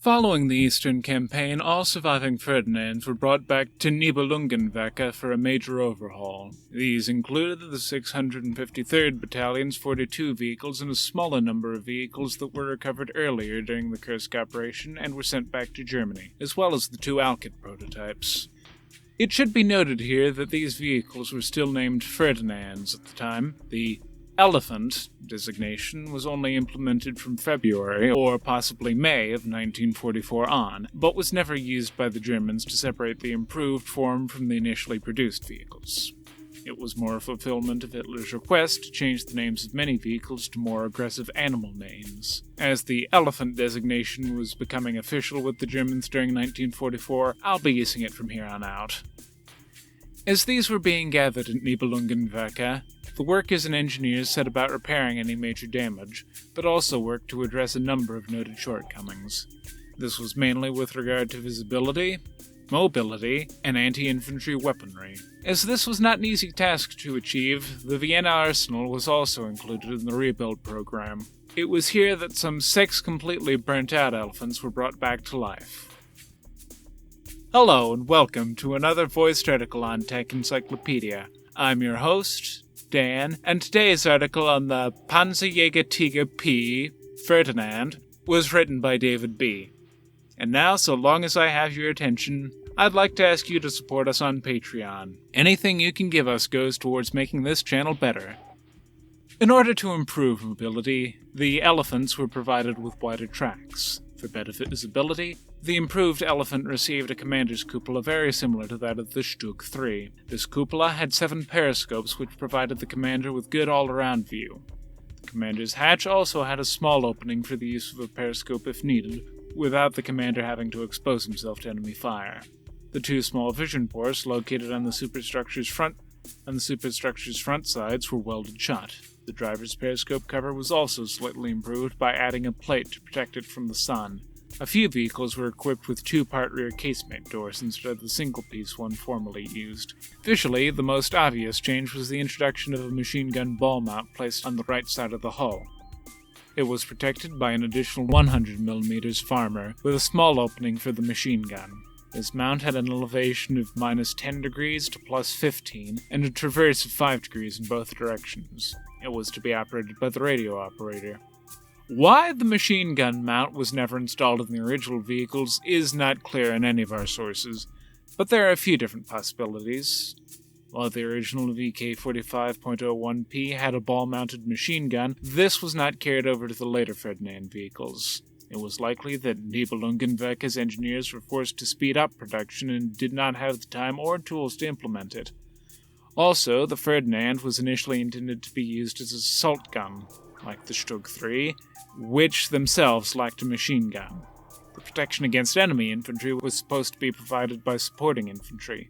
Following the Eastern Campaign, all surviving Ferdinands were brought back to Nibelungenwerke for a major overhaul. These included the 653rd Battalion's 42 vehicles and a smaller number of vehicles that were recovered earlier during the Kursk operation and were sent back to Germany, as well as the 2 Alkett prototypes. It should be noted here that these vehicles were still named Ferdinands at the time. The Elefant designation was only implemented from February or possibly May of 1944 on, but was never used by the Germans to separate the improved form from the initially produced vehicles. It was more a fulfillment of Hitler's request to change the names of many vehicles to more aggressive animal names. As the Elefant designation was becoming official with the Germans during 1944, I'll be using it from here on out. As these were being gathered at Nibelungenwerke, the workers and engineers set about repairing any major damage, but also worked to address a number of noted shortcomings. This was mainly with regard to visibility, mobility, and anti-infantry weaponry. As this was not an easy task to achieve, the Vienna Arsenal was also included in the rebuild program. It was here that some 6 completely burnt-out elephants were brought back to life. Hello and welcome to another voiced article on Tech Encyclopedia. I'm your host, Dan, and today's article on the Panzerjäger P. Ferdinand was written by David B. And now, so long as I have your attention, I'd like to ask you to support us on Patreon. Anything you can give us goes towards making this channel better. In order to improve mobility, the elephants were provided with wider tracks. For better visibility, the improved Elefant received a commander's cupola very similar to that of the Stug 3. This cupola had 7 periscopes which provided the commander with good all-around view. The commander's hatch also had a small opening for the use of a periscope if needed, without the commander having to expose himself to enemy fire. The 2 small vision ports located on the superstructure's front sides were welded shut. The driver's periscope cover was also slightly improved by adding a plate to protect it from the sun. A few vehicles were equipped with 2-part rear casemate doors instead of the single-piece one formerly used. Visually, the most obvious change was the introduction of a machine gun ball mount placed on the right side of the hull. It was protected by an additional 100mm farmer, with a small opening for the machine gun. This mount had an elevation of -10 degrees to +15, and a traverse of 5 degrees in both directions. It was to be operated by the radio operator. Why the machine gun mount was never installed in the original vehicles is not clear in any of our sources, but there are a few different possibilities. While the original VK-45.01P had a ball-mounted machine gun, this was not carried over to the later Ferdinand vehicles. It was likely that Nibelungenwerke's engineers were forced to speed up production and did not have the time or tools to implement it. Also, the Ferdinand was initially intended to be used as an assault gun, like the Stug 3, which themselves lacked a machine gun. The protection against enemy infantry was supposed to be provided by supporting infantry.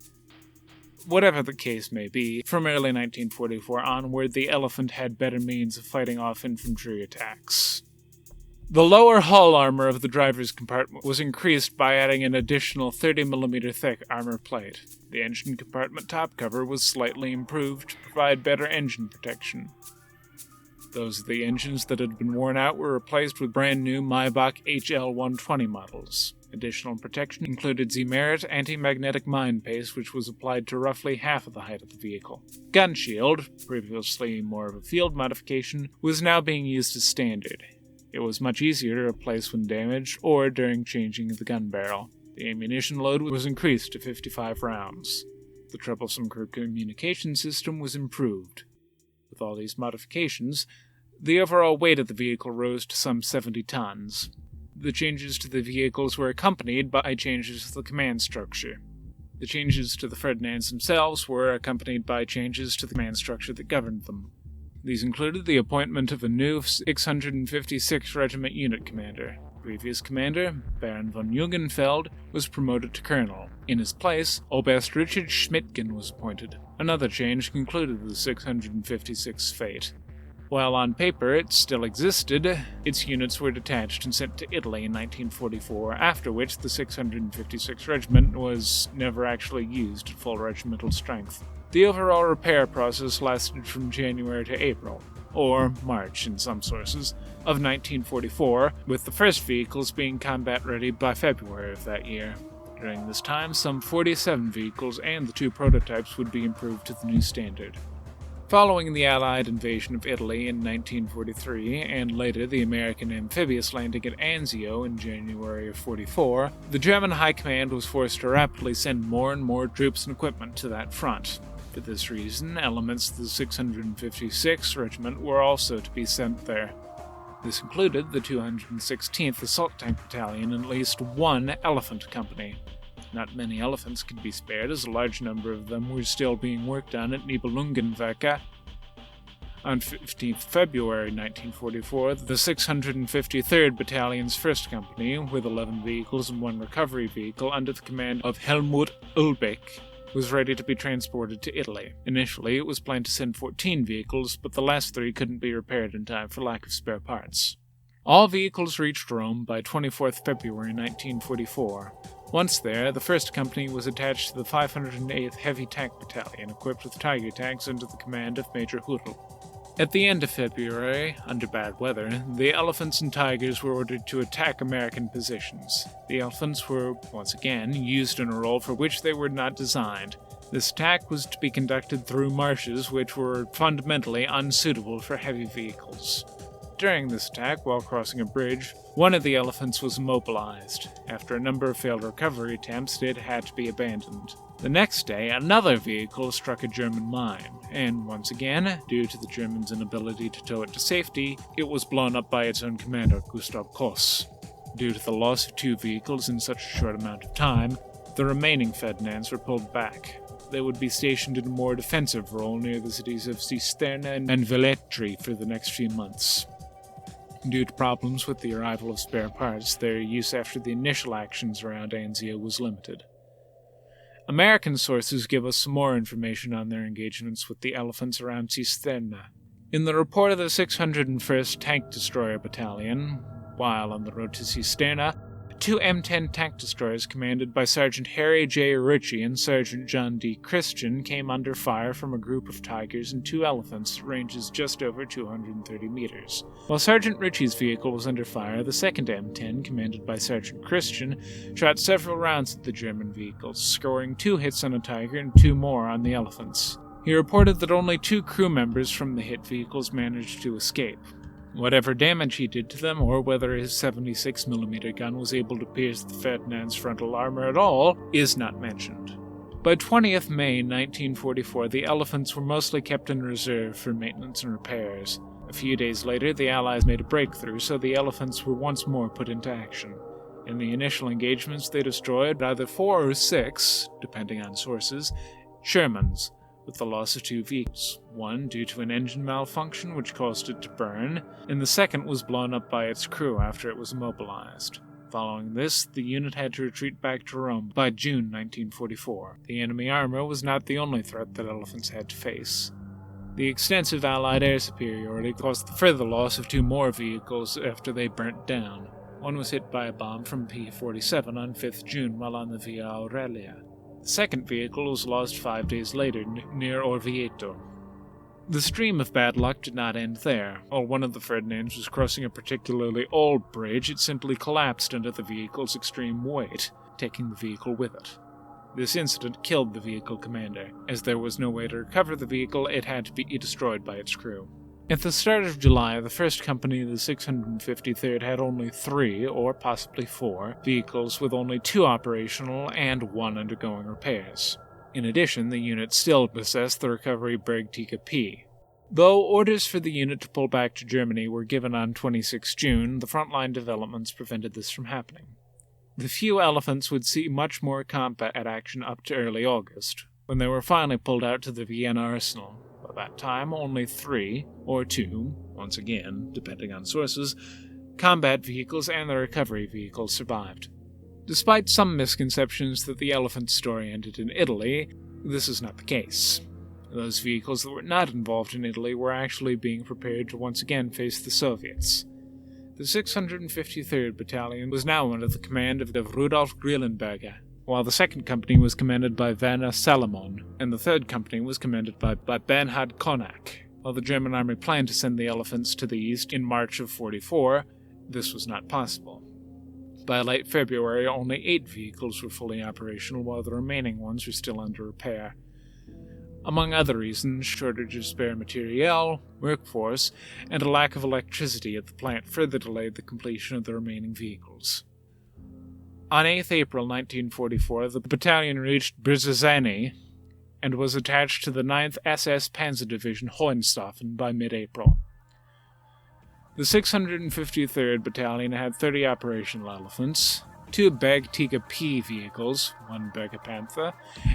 Whatever the case may be, from early 1944 onward, the Elefant had better means of fighting off infantry attacks. The lower hull armor of the driver's compartment was increased by adding an additional 30mm thick armor plate. The engine compartment top cover was slightly improved to provide better engine protection. Those of the engines that had been worn out were replaced with brand new Maybach HL120 models. Additional protection included Z-Merit anti-magnetic mine paste, which was applied to roughly half of the height of the vehicle. Gun shield, previously more of a field modification, was now being used as standard. It was much easier to replace when damaged or during changing of the gun barrel. The ammunition load was increased to 55 rounds. The troublesome crew communication system was improved. With all these modifications, the overall weight of the vehicle rose to some 70 tons. The changes to the vehicles were accompanied by changes to the command structure. The changes to the Ferdinands themselves were accompanied by changes to the command structure that governed them. These included the appointment of a new 656th Regiment unit commander. The previous commander, Baron von Jungenfeld, was promoted to colonel. In his place, Oberst Richard Schmidtgen was appointed. Another change concluded the 656's fate. While on paper it still existed, its units were detached and sent to Italy in 1944, after which the 656th Regiment was never actually used at full regimental strength. The overall repair process lasted from January to April, or March in some sources, of 1944, with the first vehicles being combat-ready by February of that year. During this time, some 47 vehicles and the 2 prototypes would be improved to the new standard. Following the Allied invasion of Italy in 1943, and later the American amphibious landing at Anzio in January of 44, the German High Command was forced to rapidly send more and more troops and equipment to that front. For this reason, elements of the 656th Regiment were also to be sent there. This included the 216th Assault Tank Battalion and at least one Elefant company. Not many Elephants could be spared, as a large number of them were still being worked on at Nibelungenwerke. On 15th February 1944, the 653rd Battalion's 1st Company, with 11 vehicles and 1 recovery vehicle under the command of Helmut Ulbeck, was ready to be transported to Italy. Initially, it was planned to send 14 vehicles, but the last 3 couldn't be repaired in time for lack of spare parts. All vehicles reached Rome by 24th February 1944. Once there, the 1st Company was attached to the 508th Heavy Tank Battalion, equipped with Tiger tanks under the command of Major Hudel. At the end of February, under bad weather, the Elephants and Tigers were ordered to attack American positions. The Elephants were, once again, used in a role for which they were not designed. This attack was to be conducted through marshes which were fundamentally unsuitable for heavy vehicles. During this attack, while crossing a bridge, one of the Elephants was immobilized. After a number of failed recovery attempts, it had to be abandoned. The next day, another vehicle struck a German mine, and once again, due to the Germans' inability to tow it to safety, it was blown up by its own commander, Gustav Koss. Due to the loss of 2 vehicles in such a short amount of time, the remaining Ferdinands were pulled back. They would be stationed in a more defensive role near the cities of Cisterna and Velletri for the next few months. Due to problems with the arrival of spare parts, their use after the initial actions around Anzio was limited. American sources give us some more information on their engagements with the Elephants around Cisterna. In the report of the 601st Tank Destroyer Battalion, while on the road to Cisterna, 2 M10 tank destroyers commanded by Sergeant Harry J. Ritchie and Sergeant John D. Christian came under fire from a group of Tigers and 2 Elephants at ranges just over 230 meters. While Sergeant Ritchie's vehicle was under fire, the 2nd M10, commanded by Sergeant Christian, shot several rounds at the German vehicles, scoring 2 hits on a Tiger and 2 more on the Elephants. He reported that only 2 crew members from the hit vehicles managed to escape. Whatever damage he did to them, or whether his 76mm gun was able to pierce the Ferdinand's frontal armor at all, is not mentioned. By 20th May 1944, the Elephants were mostly kept in reserve for maintenance and repairs. A few days later, the Allies made a breakthrough, so the Elephants were once more put into action. In the initial engagements, they destroyed either 4 or 6, depending on sources, Shermans, with the loss of 2 vehicles. One due to an engine malfunction which caused it to burn, and the second was blown up by its crew after it was immobilized. Following this, the unit had to retreat back to Rome by June 1944. The enemy armor was not the only threat that Elephants had to face. The extensive Allied air superiority caused the further loss of 2 more vehicles after they burnt down. One was hit by a bomb from P-47 on 5th June while on the Via Aurelia. The second vehicle was lost 5 days later near Orvieto. The stream of bad luck did not end there. While one of the Ferdinands was crossing a particularly old bridge, it simply collapsed under the vehicle's extreme weight, taking the vehicle with it. This incident killed the vehicle commander. As there was no way to recover the vehicle, it had to be destroyed by its crew. At the start of July, the 1st Company of the 653rd had only 3, or possibly 4, vehicles with only 2 operational and 1 undergoing repairs. In addition, the unit still possessed the recovery brig Tika P. Though orders for the unit to pull back to Germany were given on 26 June, the frontline developments prevented this from happening. The few Elephants would see much more combat action up to early August, when they were finally pulled out to the Vienna arsenal. By that time, only 3, or 2, once again, depending on sources, combat vehicles and the recovery vehicles survived. Despite some misconceptions that the Elephant story ended in Italy, this is not the case. Those vehicles that were not involved in Italy were actually being prepared to once again face the Soviets. The 653rd Battalion was now under the command of Rudolf Grillenberger, while the 2nd Company was commanded by Werner Salomon, and the 3rd Company was commanded by Bernhard Konak. While the German army planned to send the Elephants to the east in March of 44, this was not possible. By late February, only 8 vehicles were fully operational, while the remaining ones were still under repair. Among other reasons, shortage of spare materiel, workforce, and a lack of electricity at the plant further delayed the completion of the remaining vehicles. On 8 April 1944, the battalion reached Brzezinny and was attached to the 9th SS Panzer Division Hohenstaufen by mid-April. The 653rd Battalion had 30 operational Elephants, 2 JgdPz vehicles, 1 Panther,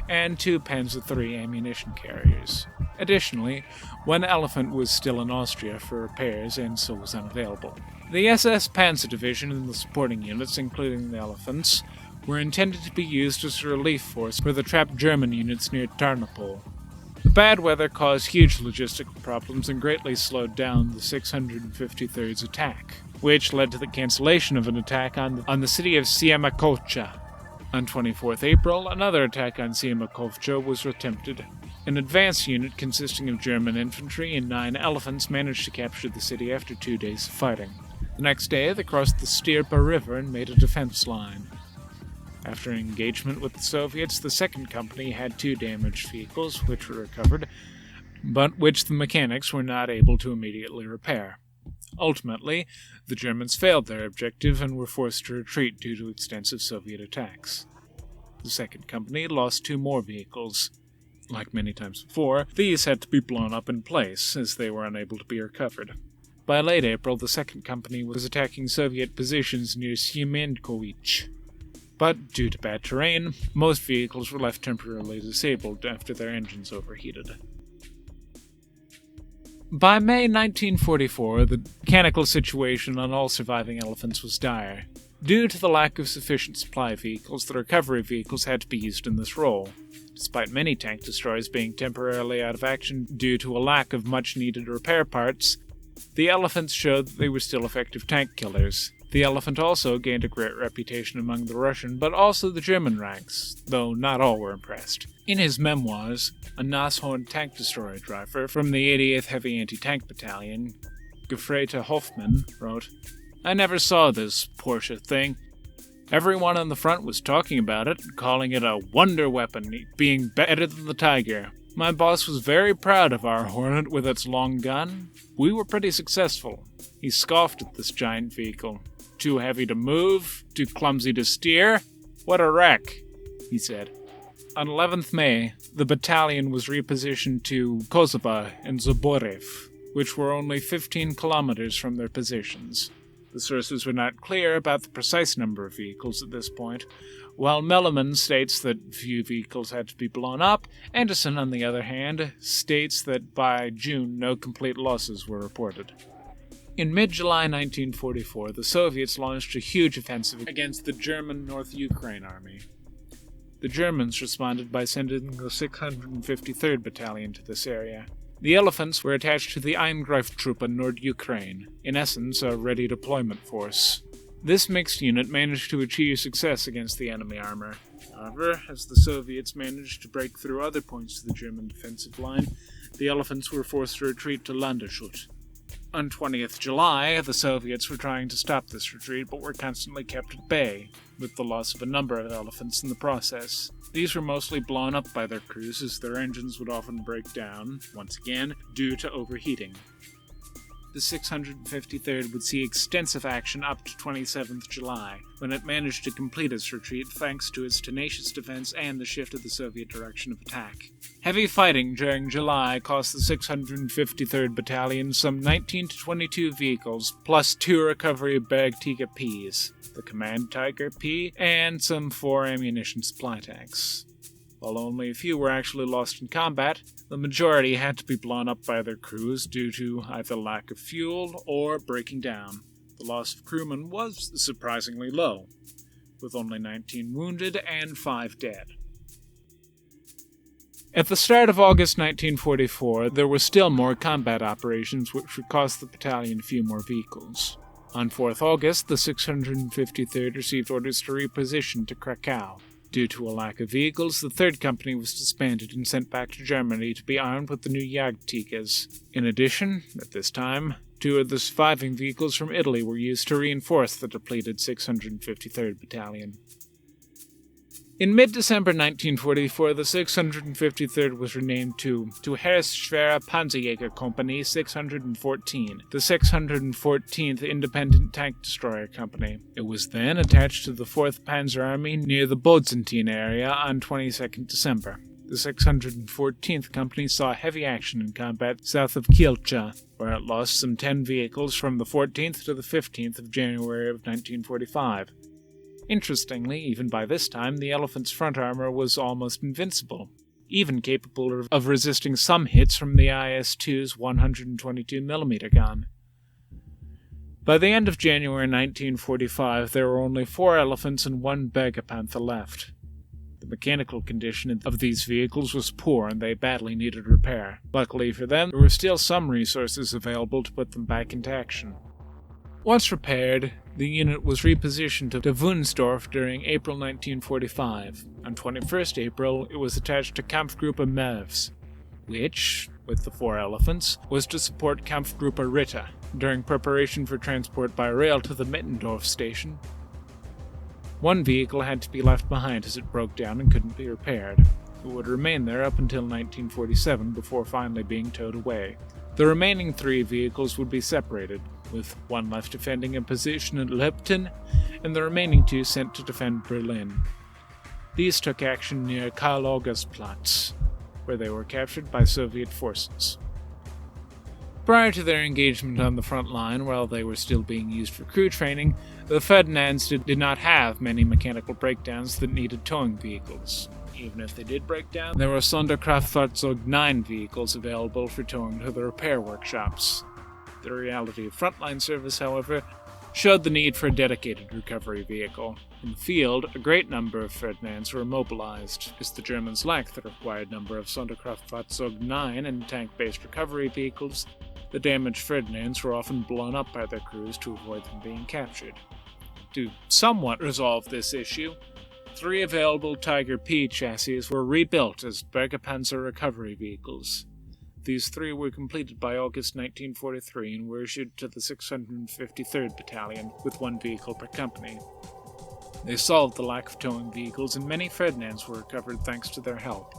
and 2 Panzer III ammunition carriers. Additionally, 1 Elephant was still in Austria for repairs and so was unavailable. The SS Panzer Division and the supporting units, including the Elephants, were intended to be used as a relief force for the trapped German units near Stackpole. The bad weather caused huge logistical problems and greatly slowed down the 653rd's attack, which led to the cancellation of an attack on the city of Siemiatkowska. On 24th April, another attack on Siemiatkowska was attempted. An advance unit consisting of German infantry and 9 Elephants managed to capture the city after 2 days of fighting. The next day, they crossed the Stierpa River and made a defense line. After an engagement with the Soviets, the 2nd Company had 2 damaged vehicles, which were recovered, but which the mechanics were not able to immediately repair. Ultimately, the Germans failed their objective and were forced to retreat due to extensive Soviet attacks. The 2nd Company lost 2 more vehicles. Like many times before, these had to be blown up in place, as they were unable to be recovered. By late April, the 2nd Company was attacking Soviet positions near Siemiatkowicz. But due to bad terrain, most vehicles were left temporarily disabled after their engines overheated. By May 1944, the mechanical situation on all surviving Elephants was dire. Due to the lack of sufficient supply vehicles, the recovery vehicles had to be used in this role. Despite many tank destroyers being temporarily out of action due to a lack of much-needed repair parts, the Elephants showed that they were still effective tank killers. The Elephant also gained a great reputation among the Russian, but also the German ranks, though not all were impressed. In his memoirs, a Nashorn tank destroyer driver from the 88th Heavy Anti-Tank Battalion, Gefreiter Hoffmann, wrote, "I never saw this Porsche thing. Everyone on the front was talking about it, calling it a wonder weapon, being better than the Tiger. My boss was very proud of our Hornet with its long gun. We were pretty successful. He scoffed at this giant vehicle. Too heavy to move, too clumsy to steer. What a wreck," he said. On 11th May, the battalion was repositioned to Kosovo and Zaborev, which were only 15 kilometers from their positions. The sources were not clear about the precise number of vehicles at this point. While Melliman states that few vehicles had to be blown up, Anderson, on the other hand, states that by June no complete losses were reported. In mid-July 1944, the Soviets launched a huge offensive against the German North Ukraine Army. The Germans responded by sending the 653rd Battalion to this area. The Elephants were attached to the Eingreiftruppe Nord Ukraine, in essence a ready deployment force. This mixed unit managed to achieve success against the enemy armor. However, as the Soviets managed to break through other points of the German defensive line, the Elephants were forced to retreat to Landeshut. On 20th July, the Soviets were trying to stop this retreat, but were constantly kept at bay, with the loss of a number of Elephants in the process. These were mostly blown up by their crews, as their engines would often break down, once again, due to overheating. The 653rd would see extensive action up to 27th July, when it managed to complete its retreat thanks to its tenacious defense and the shift of the Soviet direction of attack. Heavy fighting during July cost the 653rd Battalion some 19 to 22 vehicles, plus 2 recovery JgdPz, the Command Tiger P, and some 4 ammunition supply tanks. While only a few were actually lost in combat, the majority had to be blown up by their crews due to either lack of fuel or breaking down. The loss of crewmen was surprisingly low, with only 19 wounded and 5 dead. At the start of August 1944, there were still more combat operations which would cost the battalion a few more vehicles. On 4th August, the 653rd received orders to reposition to Krakow. Due to a lack of vehicles, the third company was disbanded and sent back to Germany to be armed with the new JgdPz. In addition, at this time, 2 of the surviving vehicles from Italy were used to reinforce the depleted 653rd Battalion. In mid-December 1944, the 653rd was renamed to Heeresschwere Panzerjäger Company 614, the 614th Independent Tank Destroyer Company. It was then attached to the 4th Panzer Army near the Bodzentine area on 22nd December. The 614th Company saw heavy action in combat south of Kielce, where it lost some 10 vehicles from the 14th to the 15th of January of 1945. Interestingly, even by this time, the Elefant's front armor was almost invincible, even capable of resisting some hits from the IS-2's 122mm gun. By the end of January 1945, there were only 4 Elefants and 1 Bergepanther left. The mechanical condition of these vehicles was poor and they badly needed repair. Luckily for them, there were still some resources available to put them back into action. Once repaired, the unit was repositioned to Wunsdorf during April 1945. On 21st April, it was attached to Kampfgruppe Mervs, which, with the 4 Elefants, was to support Kampfgruppe Ritter during preparation for transport by rail to the Mittendorf station. 1 vehicle had to be left behind as it broke down and couldn't be repaired. It would remain there up until 1947 before finally being towed away. The remaining 3 vehicles would be separated, with 1 left defending a position at Leipzig and the remaining 2 sent to defend Berlin. These took action near Karl-August-Platz, where they were captured by Soviet forces. Prior to their engagement on the front line, while they were still being used for crew training, the Ferdinands did not have many mechanical breakdowns that needed towing vehicles. Even if they did break down, there were Sonderkraftfahrzeug 9 vehicles available for towing to the repair workshops. The reality of frontline service, however, showed the need for a dedicated recovery vehicle. In the field, a great number of Ferdinands were mobilized, as the Germans lacked the required number of Sonderkraftfahrzeug 9 and tank-based recovery vehicles. The damaged Ferdinands were often blown up by their crews to avoid them being captured. To somewhat resolve this issue, 3 available JgdPz chassis were rebuilt as Bergepanzer recovery vehicles. These 3 were completed by August 1943 and were issued to the 653rd Battalion, with 1 vehicle per company. They solved the lack of towing vehicles, and many Ferdinands were recovered thanks to their help.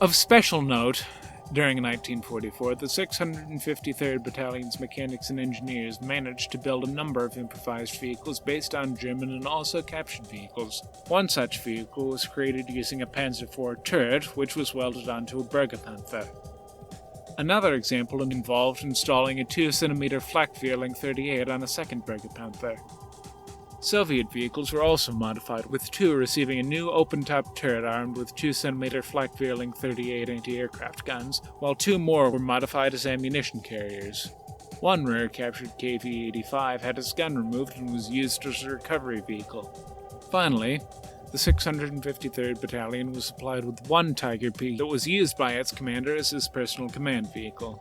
Of special note, during 1944, the 653rd Battalion's mechanics and engineers managed to build a number of improvised vehicles based on German and also captured vehicles. 1 such vehicle was created using a Panzer IV turret, which was welded onto a Bergepanther. Another example involved installing a 2cm Flak-Vierling 38 on a second Bergepanther. Soviet vehicles were also modified, with 2 receiving a new open-top turret armed with 2cm Flak-Vierling 38 anti-aircraft guns, while 2 more were modified as ammunition carriers. 1 rare-captured KV-85 had its gun removed and was used as a recovery vehicle. Finally, the 653rd Battalion was supplied with 1 JgdPz that was used by its commander as his personal command vehicle.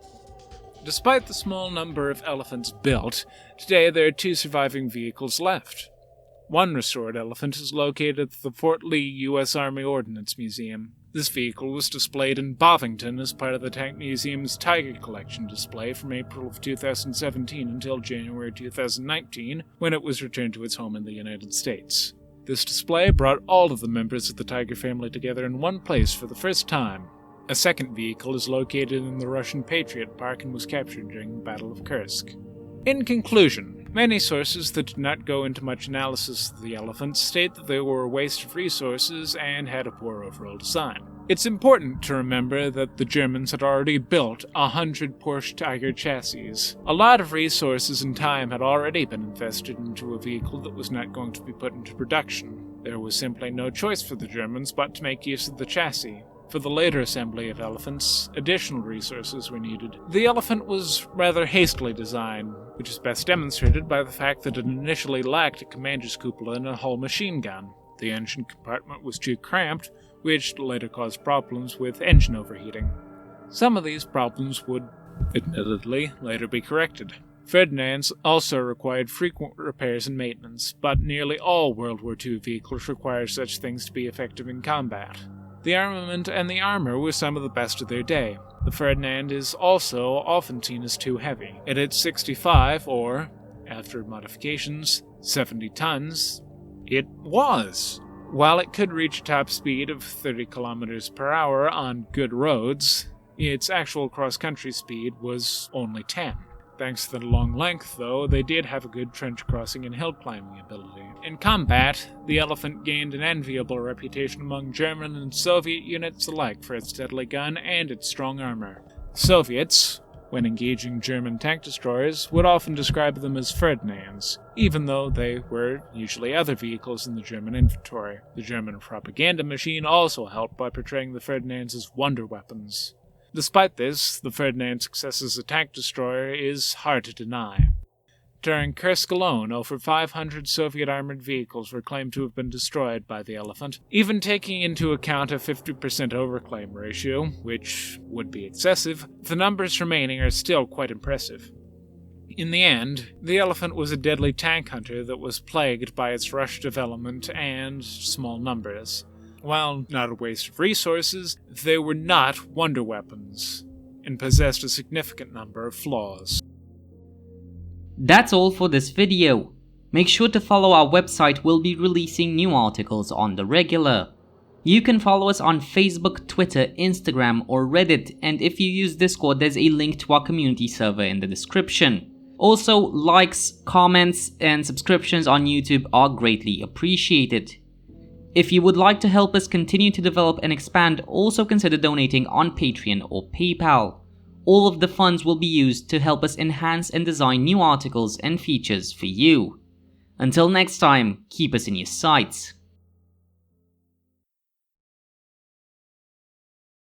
Despite the small number of Elefants built, today there are 2 surviving vehicles left. 1 restored Elefant is located at the Fort Lee U.S. Army Ordnance Museum. This vehicle was displayed in Bovington as part of the Tank Museum's Tiger Collection display from April of 2017 until January 2019, when it was returned to its home in the United States. This display brought all of the members of the Tiger family together in one place for the first time. A second vehicle is located in the Russian Patriot Park and was captured during the Battle of Kursk. In conclusion, many sources that do not go into much analysis of the Elefants state that they were a waste of resources and had a poor overall design. It's important to remember that the Germans had already built 100 Porsche Tiger chassis. A lot of resources and time had already been invested into a vehicle that was not going to be put into production. There was simply no choice for the Germans but to make use of the chassis. For the later assembly of Elefants, additional resources were needed. The Elefant was rather hastily designed, which is best demonstrated by the fact that it initially lacked a commander's cupola and a hull machine gun. The engine compartment was too cramped, which later caused problems with engine overheating. Some of these problems would, admittedly, later be corrected. Ferdinands also required frequent repairs and maintenance, but nearly all World War II vehicles require such things to be effective in combat. The armament and the armor were some of the best of their day. The Ferdinand is also often seen as too heavy. At its 65 or, after modifications, 70 tons, it was. While it could reach a top speed of 30 kilometers per hour on good roads, its actual cross-country speed was only 10. Thanks to the long length, though, they did have a good trench crossing and hill climbing ability. In combat, the Elefant gained an enviable reputation among German and Soviet units alike for its deadly gun and its strong armor. Soviets, when engaging German tank destroyers, would often describe them as Ferdinands, even though they were usually other vehicles in the German inventory. The German propaganda machine also helped by portraying the Ferdinands as wonder weapons. Despite this, the Ferdinand's success as a tank destroyer is hard to deny. During Kursk alone, over 500 Soviet armored vehicles were claimed to have been destroyed by the Elefant, even taking into account a 50% overclaim ratio, which would be excessive. The numbers remaining are still quite impressive. In the end, the Elefant was a deadly tank hunter that was plagued by its rushed development and small numbers. While not a waste of resources, they were not wonder weapons, and possessed a significant number of flaws. That's all for this video. Make sure to follow our website, we'll be releasing new articles on the regular. You can follow us on Facebook, Twitter, Instagram or Reddit, and if you use Discord there's a link to our community server in the description. Also, likes, comments and subscriptions on YouTube are greatly appreciated. If you would like to help us continue to develop and expand, also consider donating on Patreon or PayPal. All of the funds will be used to help us enhance and design new articles and features for you. Until next time, keep us in your sights.